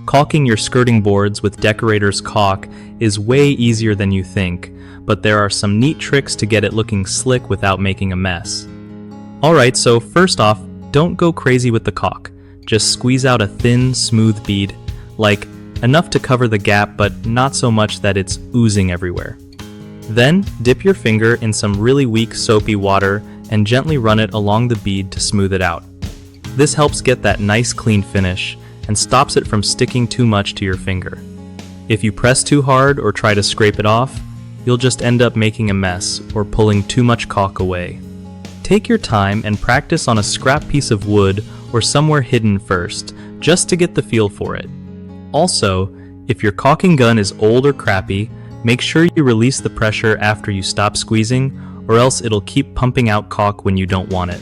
Caulking your skirting boards with decorator's caulk is way easier than you think, but there are some neat tricks to get it looking slick without making a mess. Alright, so first off, don't go crazy with the caulk. Just squeeze out a thin, smooth bead, like enough to cover the gap but not so much that it's oozing everywhere. Then, dip your finger in some really weak soapy water and gently run it along the bead to smooth it out. This helps get that nice clean finish and stops it from sticking too much to your finger. If you press too hard or try to scrape it off, you'll just end up making a mess or pulling too much caulk away. Take your time and practice on a scrap piece of wood or somewhere hidden first, just to get the feel for it. Also, if your caulking gun is old or crappy, make sure you release the pressure after you stop squeezing, or else it'll keep pumping out caulk when you don't want it.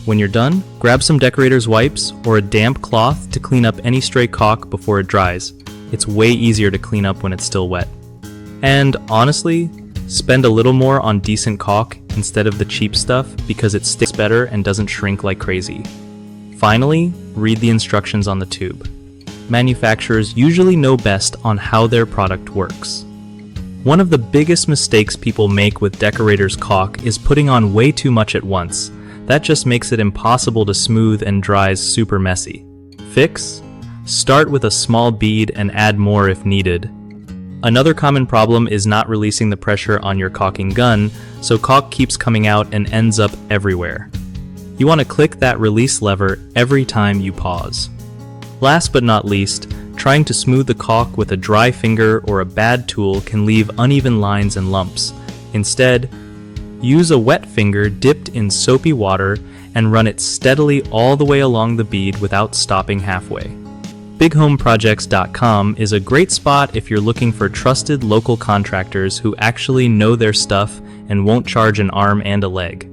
When you're done, grab some decorator's wipes or a damp cloth to clean up any stray caulk before it dries. It's way easier to clean up when it's still wet. And honestly, spend a little more on decent caulk instead of the cheap stuff because it sticks better and doesn't shrink like crazy. Finally, read the instructions on the tube. Manufacturers usually know best on how their product works. One of the biggest mistakes people make with decorator's caulk is putting on way too much at once. That just makes it impossible to smooth and dries super messy. Fix? Start with a small bead and add more if needed. Another common problem is not releasing the pressure on your caulking gun, so caulk keeps coming out and ends up everywhere. You want to click that release lever every time you pause. Last but not least, trying to smooth the caulk with a dry finger or a bad tool can leave uneven lines and lumps. Instead, use a wet finger dipped in soapy water and run it steadily all the way along the bead without stopping halfway. BigHomeProjects.com is a great spot if you're looking for trusted local contractors who actually know their stuff and won't charge an arm and a leg.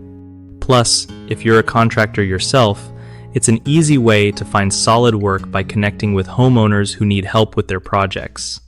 Plus, if you're a contractor yourself, it's an easy way to find solid work by connecting with homeowners who need help with their projects.